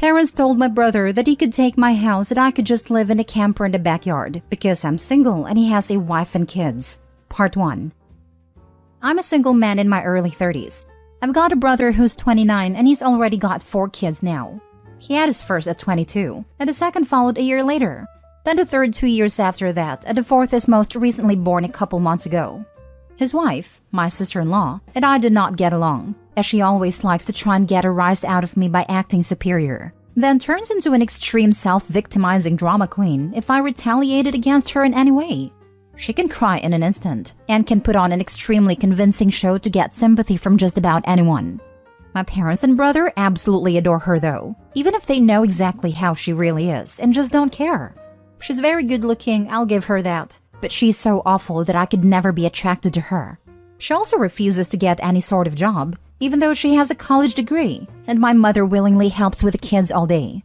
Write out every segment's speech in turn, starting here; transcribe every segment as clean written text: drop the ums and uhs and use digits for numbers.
parents told my brother that he could take my house and I could just live in a camper in the backyard because I'm single and he has a wife and kids. Part 1. I'm a single man in my early 30s. I've got a brother who's 29 and he's already got 4 kids now. He had his first at 22, and the second followed a year later. Then the third 2 years after that, and the fourth is most recently born a couple months ago. His wife, my sister-in-law, and I did not get along, as she always likes to try and get a rise out of me by acting superior, then turns into an extreme self-victimizing drama queen if I retaliated against her in any way. She can cry in an instant, and can put on an extremely convincing show to get sympathy from just about anyone. My parents and brother absolutely adore her though, even if they know exactly how she really is and just don't care. She's very good looking, I'll give her that, but she's so awful that I could never be attracted to her. She also refuses to get any sort of job, even though she has a college degree, and my mother willingly helps with the kids all day.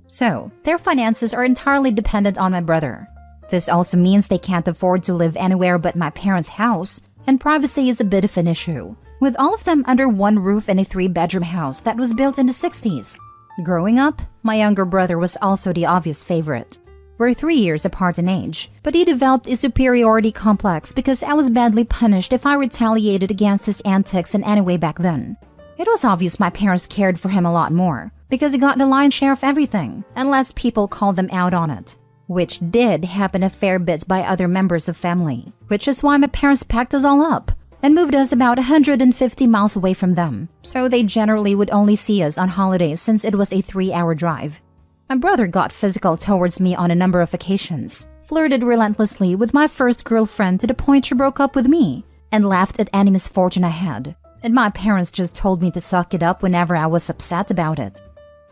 So, their finances are entirely dependent on my brother. This also means they can't afford to live anywhere but my parents' house, and privacy is a bit of an issue, with all of them under one roof in a 3-bedroom house that was built in the 60s. Growing up, my younger brother was also the obvious favorite. We're 3 years apart in age, but he developed a superiority complex because I was badly punished if I retaliated against his antics in any way back then. It was obvious my parents cared for him a lot more, because he got the lion's share of everything, unless people called them out on it. Which did happen a fair bit by other members of family, which is why my parents packed us all up and moved us about 150 miles away from them, so they generally would only see us on holidays since it was a 3-hour drive. My brother got physical towards me on a number of occasions, flirted relentlessly with my first girlfriend to the point she broke up with me, and laughed at any misfortune I had, and my parents just told me to suck it up whenever I was upset about it.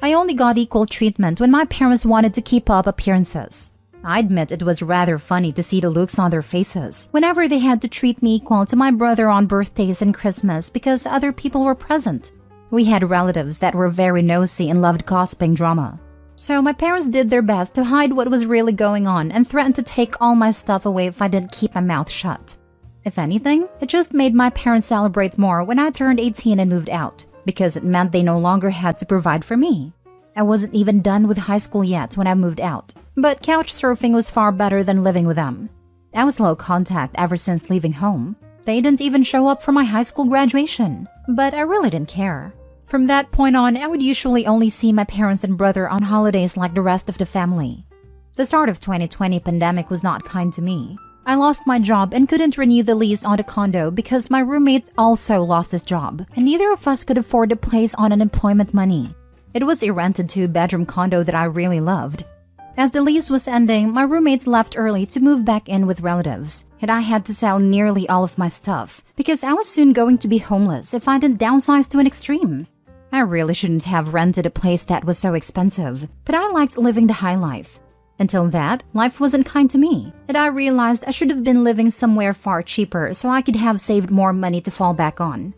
I only got equal treatment when my parents wanted to keep up appearances. I admit it was rather funny to see the looks on their faces whenever they had to treat me equal to my brother on birthdays and Christmas because other people were present. We had relatives that were very nosy and loved gossiping drama. So my parents did their best to hide what was really going on and threatened to take all my stuff away if I didn't keep my mouth shut. If anything, it just made my parents celebrate more when I turned 18 and moved out, because it meant they no longer had to provide for me. I wasn't even done with high school yet when I moved out, but couch surfing was far better than living with them. I was low contact ever since leaving home. They didn't even show up for my high school graduation, but I really didn't care. From that point on, I would usually only see my parents and brother on holidays like the rest of the family. The start of 2020 pandemic was not kind to me. I lost my job and couldn't renew the lease on the condo because my roommate also lost his job, and neither of us could afford to place on unemployment money. It was a rented 2-bedroom condo that I really loved. As the lease was ending, my roommates left early to move back in with relatives, and I had to sell nearly all of my stuff because I was soon going to be homeless if I didn't downsize to an extreme. I really shouldn't have rented a place that was so expensive, but I liked living the high life. Until that, life wasn't kind to me, and I realized I should have been living somewhere far cheaper so I could have saved more money to fall back on.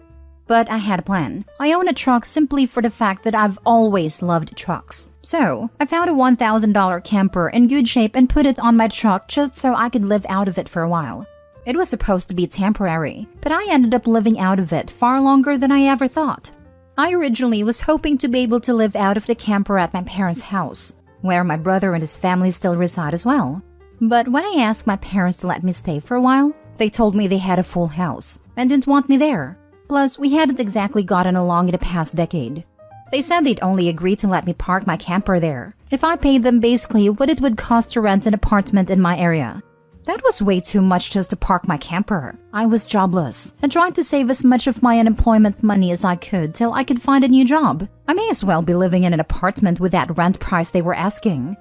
But I had a plan. I own a truck simply for the fact that I've always loved trucks. So, I found a $1,000 camper in good shape and put it on my truck just so I could live out of it for a while. It was supposed to be temporary, but I ended up living out of it far longer than I ever thought. I originally was hoping to be able to live out of the camper at my parents' house, where my brother and his family still reside as well. But when I asked my parents to let me stay for a while, they told me they had a full house and didn't want me there. Plus, we hadn't exactly gotten along in the past decade. They said they'd only agree to let me park my camper there if I paid them basically what it would cost to rent an apartment in my area. That was way too much just to park my camper. I was jobless and trying to save as much of my unemployment money as I could till I could find a new job. I may as well be living in an apartment with that rent price they were asking.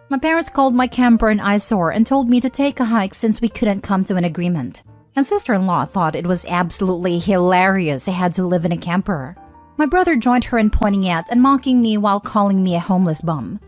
My parents called my camper an eyesore and told me to take a hike since we couldn't come to an agreement. And sister-in-law thought it was absolutely hilarious I had to live in a camper. My brother joined her in pointing at and mocking me while calling me a homeless bum.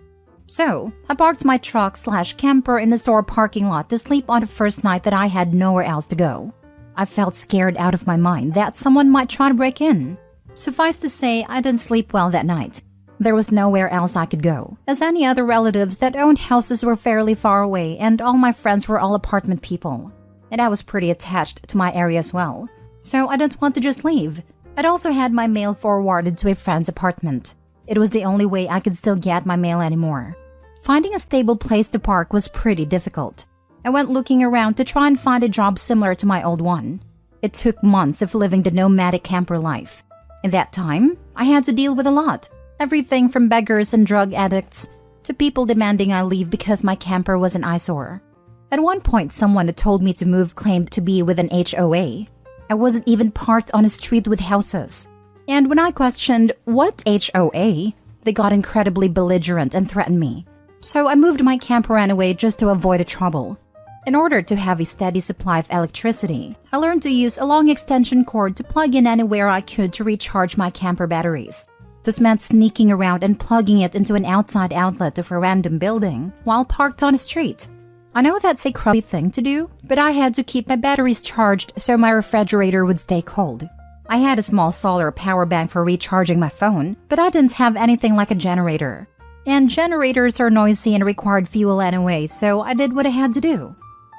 So, I parked my truck/camper in the store parking lot to sleep on the first night that I had nowhere else to go. I felt scared out of my mind that someone might try to break in. Suffice to say, I didn't sleep well that night. There was nowhere else I could go, as any other relatives that owned houses were fairly far away and all my friends were all apartment people. And I was pretty attached to my area as well, so I didn't want to just leave. I'd also had my mail forwarded to a friend's apartment. It was the only way I could still get my mail anymore. Finding a stable place to park was pretty difficult. I went looking around to try and find a job similar to my old one. It took months of living the nomadic camper life. In that time, I had to deal with a lot. Everything from beggars and drug addicts to people demanding I leave because my camper was an eyesore. At one point, someone who told me to move claimed to be with an HOA. I wasn't even parked on a street with houses. And when I questioned, "What HOA?" they got incredibly belligerent and threatened me. So I moved my camper anyway just to avoid the trouble. In order to have a steady supply of electricity, I learned to use a long extension cord to plug in anywhere I could to recharge my camper batteries. This meant sneaking around and plugging it into an outside outlet of a random building while parked on a street. I know that's a crummy thing to do, but I had to keep my batteries charged so my refrigerator would stay cold. I had a small solar power bank for recharging my phone, but I didn't have anything like a generator. And generators are noisy and required fuel anyway, so I did what I had to do.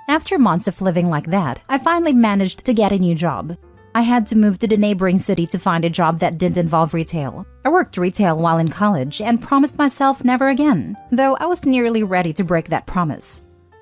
After months of living like that, I finally managed to get a new job. I had to move to the neighboring city to find a job that didn't involve retail. I worked retail while in college and promised myself never again, though I was nearly ready to break that promise.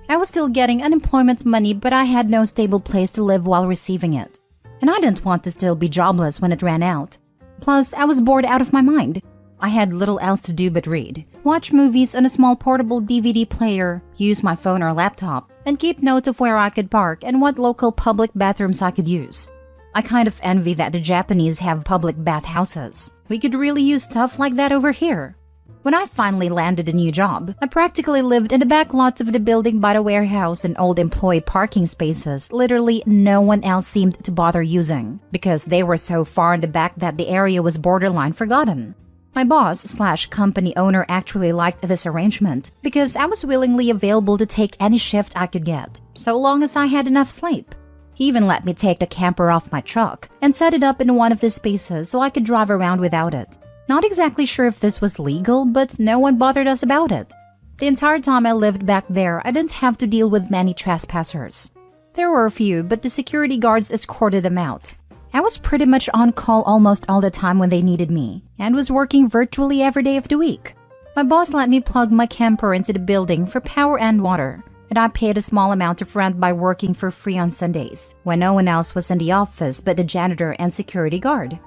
I was still getting unemployment money, but I had no stable place to live while receiving it. And I didn't want to still be jobless when it ran out. Plus, I was bored out of my mind. I had little else to do but read, watch movies on a small portable DVD player, use my phone or laptop, and keep note of where I could park and what local public bathrooms I could use. I kind of envy that the Japanese have public bathhouses. We could really use stuff like that over here. When I finally landed a new job, I practically lived in the back lots of the building by the warehouse and old employee parking spaces literally no one else seemed to bother using, because they were so far in the back that the area was borderline forgotten. My boss/company owner actually liked this arrangement because I was willingly available to take any shift I could get, so long as I had enough sleep. He even let me take the camper off my truck and set it up in one of the spaces so I could drive around without it. Not exactly sure if this was legal, but no one bothered us about it. The entire time I lived back there, I didn't have to deal with many trespassers. There were a few, but the security guards escorted them out. I was pretty much on call almost all the time when they needed me, and was working virtually every day of the week. My boss let me plug my camper into the building for power and water, and I paid a small amount of rent by working for free on Sundays, when no one else was in the office but the janitor and security guard.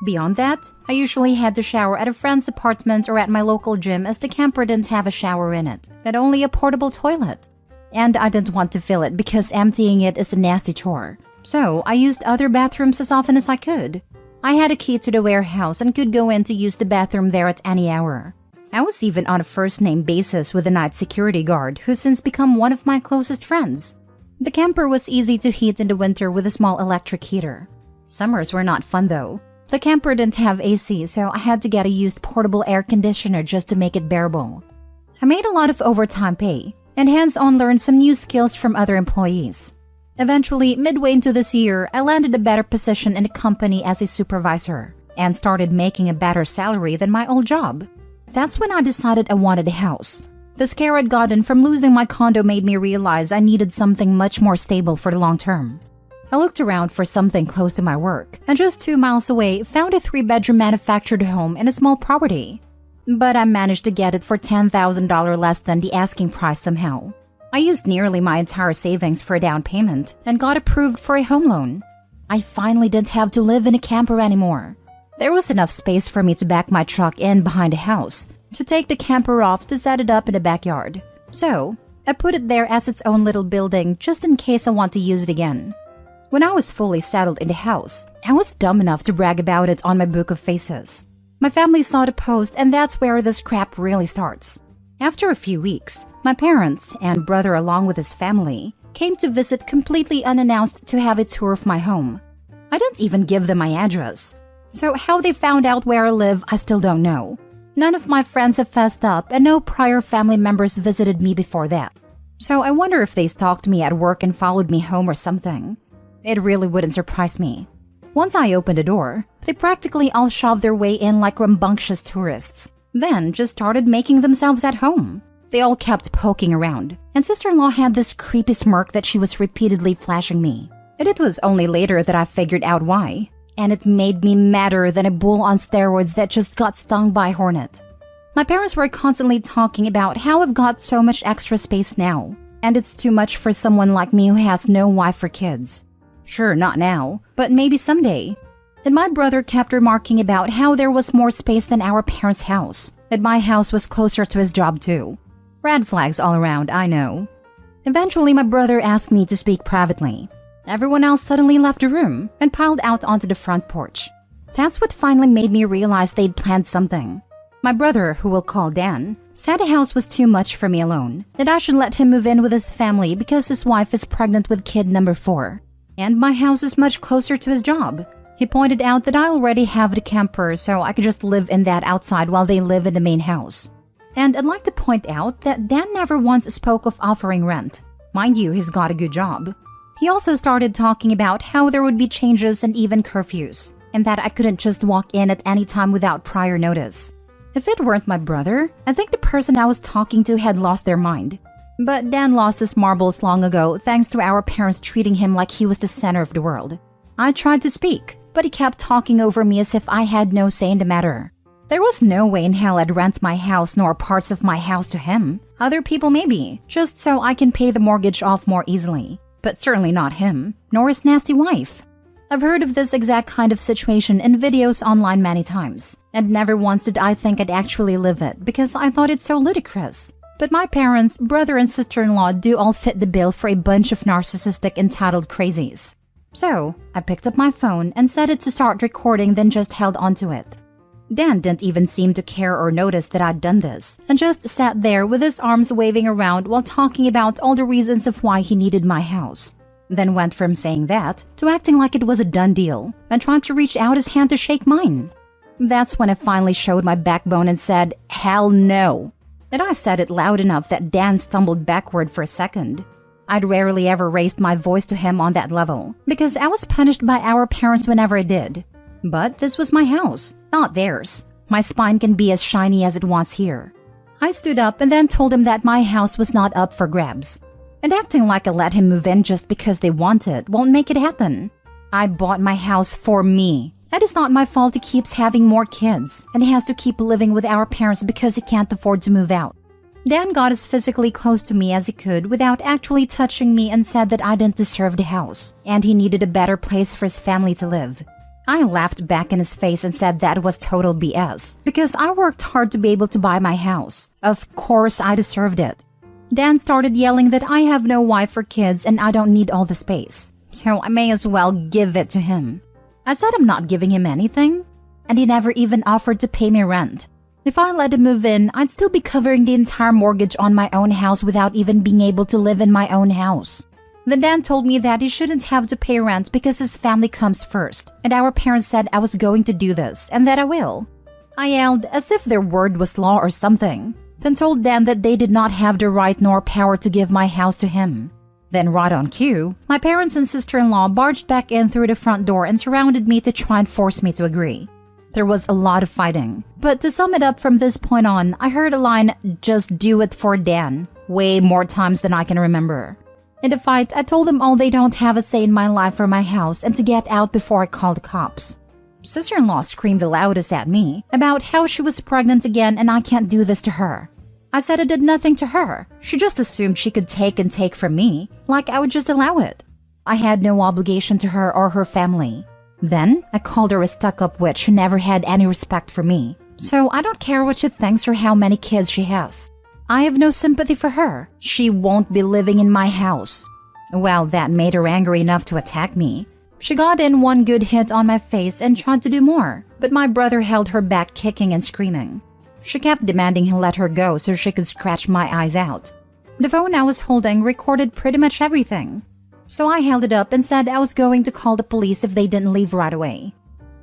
Beyond that, I usually had to shower at a friend's apartment or at my local gym as the camper didn't have a shower in it, but only a portable toilet. And I didn't want to fill it because emptying it is a nasty chore. So I used other bathrooms as often as I could. I had a key to the warehouse and could go in to use the bathroom there at any hour. I was even on a first-name basis with the night security guard, who's since become one of my closest friends. The camper was easy to heat in the winter with a small electric heater. Summers were not fun though. The camper didn't have AC, so I had to get a used portable air conditioner just to make it bearable. I made a lot of overtime pay, and hands-on learned some new skills from other employees. Eventually, midway into this year, I landed a better position in the company as a supervisor, and started making a better salary than my old job. That's when I decided I wanted a house. The scare I'd gotten from losing my condo made me realize I needed something much more stable for the long term. I looked around for something close to my work, and just 2 miles away found a 3-bedroom manufactured home in a small property. But I managed to get it for $10,000 less than the asking price somehow. I used nearly my entire savings for a down payment and got approved for a home loan. I finally didn't have to live in a camper anymore. There was enough space for me to back my truck in behind the house, to take the camper off to set it up in the backyard. So, I put it there as its own little building just in case I want to use it again. When I was fully settled in the house, I was dumb enough to brag about it on my book of faces. My family saw the post, and that's where this crap really starts. After a few weeks, my parents and brother along with his family came to visit completely unannounced to have a tour of my home. I didn't even give them my address. So how they found out where I live, I still don't know. None of my friends have fessed up, and no prior family members visited me before that. So I wonder if they stalked me at work and followed me home or something. It really wouldn't surprise me. Once I opened the door, they practically all shoved their way in like rambunctious tourists, then just started making themselves at home. They all kept poking around, and sister-in-law had this creepy smirk that she was repeatedly flashing me. And it was only later that I figured out why. and it made me madder than a bull on steroids that just got stung by a hornet. My parents were constantly talking about how I've got so much extra space now, and it's too much for someone like me who has no wife or kids. Sure, not now, but maybe someday. And my brother kept remarking about how there was more space than our parents' house, that my house was closer to his job too. Red flags all around, I know. Eventually, my brother asked me to speak privately. Everyone else suddenly left the room and piled out onto the front porch. That's what finally made me realize they'd planned something. My brother, who we'll call Dan, said the house was too much for me alone, that I should let him move in with his family because his wife is pregnant with kid number 4. And my house is much closer to his job. He pointed out that I already have the camper, so I could just live in that outside while they live in the main house. And I'd like to point out that Dan never once spoke of offering rent. Mind you, he's got a good job. He also started talking about how there would be changes and even curfews, and that I couldn't just walk in at any time without prior notice. If it weren't my brother, I think the person I was talking to had lost their mind. But Dan lost his marbles long ago thanks to our parents treating him like he was the center of the world. I tried to speak, but he kept talking over me as if I had no say in the matter. There was no way in hell I'd rent my house nor parts of my house to him. Other people maybe, just so I can pay the mortgage off more easily. But certainly not him, nor his nasty wife. I've heard of this exact kind of situation in videos online many times, and never once did I think I'd actually live it because I thought it so ludicrous. But my parents, brother and sister-in-law do all fit the bill for a bunch of narcissistic entitled crazies. So, I picked up my phone and set it to start recording, then just held onto it. Dan didn't even seem to care or notice that I'd done this, and just sat there with his arms waving around while talking about all the reasons of why he needed my house. Then went from saying that to acting like it was a done deal, and trying to reach out his hand to shake mine. That's when I finally showed my backbone and said, "Hell no." And I said it loud enough that Dan stumbled backward for a second. I'd rarely ever raised my voice to him on that level, because I was punished by our parents whenever I did. But this was my house, not theirs. My spine can be as shiny as it wants here. I stood up and then told him that my house was not up for grabs. And acting like I let him move in just because they want it won't make it happen. I bought my house for me. It is not my fault he keeps having more kids, and he has to keep living with our parents because he can't afford to move out. Dan got as physically close to me as he could without actually touching me and said that I didn't deserve the house, and he needed a better place for his family to live. I laughed back in his face and said that was total BS, because I worked hard to be able to buy my house. Of course I deserved it. Dan started yelling that I have no wife or kids and I don't need all the space, so I may as well give it to him. I said I'm not giving him anything, and he never even offered to pay me rent. If I let him move in, I'd still be covering the entire mortgage on my own house without even being able to live in my own house. Then Dan told me that he shouldn't have to pay rent because his family comes first, and our parents said I was going to do this, and that I will. I yelled as if their word was law or something, then told Dan that they did not have the right nor power to give my house to him. Then right on cue, my parents and sister-in-law barged back in through the front door and surrounded me to try and force me to agree. There was a lot of fighting, but to sum it up from this point on, I heard a line, "Just do it for Dan," way more times than I can remember. In the fight, I told them all they don't have a say in my life or my house and to get out before I called the cops. Sister-in-law screamed the loudest at me about how she was pregnant again and I can't do this to her. I said I did nothing to her. She just assumed she could take and take from me, like I would just allow it. I had no obligation to her or her family. Then, I called her a stuck-up witch who never had any respect for me. So I don't care what she thinks or how many kids she has. I have no sympathy for her. She won't be living in my house. Well, that made her angry enough to attack me. She got in one good hit on my face and tried to do more, but my brother held her back, kicking and screaming. She kept demanding he let her go so she could scratch my eyes out. The phone I was holding recorded pretty much everything. So I held it up and said I was going to call the police if they didn't leave right away.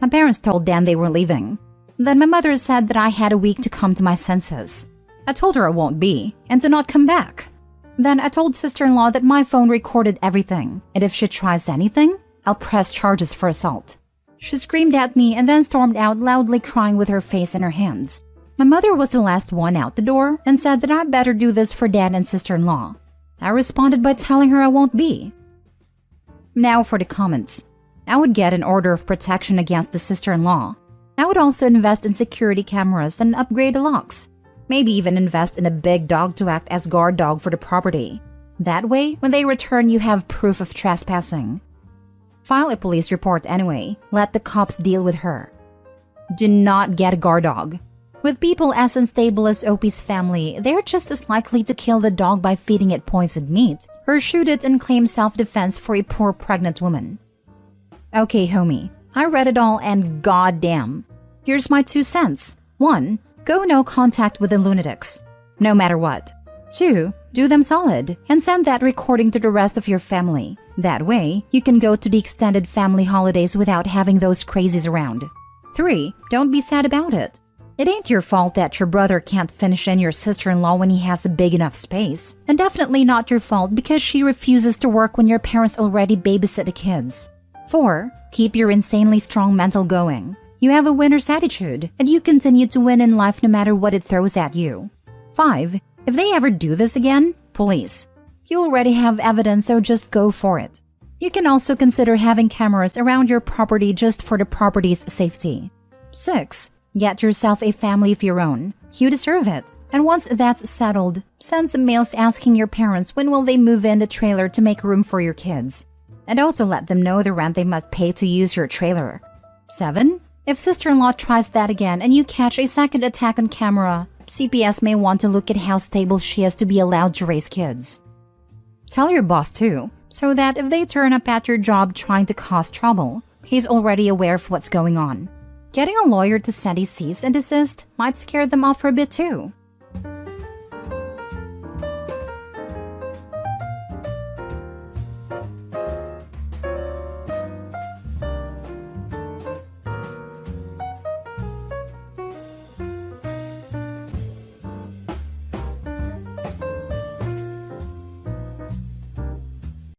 My parents told Dan they were leaving. Then my mother said that I had a week to come to my senses. I told her I won't be, and to not come back. Then I told sister-in-law that my phone recorded everything, and if she tries anything, I'll press charges for assault. She screamed at me and then stormed out, loudly crying with her face in her hands. My mother was the last one out the door and said that I better do this for Dan and sister-in-law. I responded by telling her I won't be. Now for the comments. I would get an order of protection against the sister-in-law. I would also invest in security cameras and upgrade the locks. Maybe even invest in a big dog to act as guard dog for the property. That way, when they return, you have proof of trespassing. File a police report anyway. Let the cops deal with her. Do not get a guard dog. With people as unstable as Opie's family, they're just as likely to kill the dog by feeding it poisoned meat or shoot it and claim self-defense for a poor pregnant woman. Okay, homie, I read it all and goddamn. Here's my 2 cents. 1. Go no contact with the lunatics, no matter what. 2. Do them solid and send that recording to the rest of your family. That way, you can go to the extended family holidays without having those crazies around. 3. Don't be sad about it. It ain't your fault that your brother can't finish in your sister-in-law when he has a big enough space. And definitely not your fault because she refuses to work when your parents already babysit the kids. 4. Keep your insanely strong mental going. You have a winner's attitude, and you continue to win in life no matter what it throws at you. 5. If they ever do this again, police. You already have evidence, so just go for it. You can also consider having cameras around your property just for the property's safety. 6. Get yourself a family of your own. You deserve it. And once that's settled, send some mails asking your parents when will they move in the trailer to make room for your kids. And also let them know the rent they must pay to use your trailer. 7. If sister-in-law tries that again and you catch a second attack on camera, CPS may want to look at how stable she is to be allowed to raise kids. Tell your boss too, so that if they turn up at your job trying to cause trouble, he's already aware of what's going on. Getting a lawyer to send a cease and desist might scare them off for a bit too.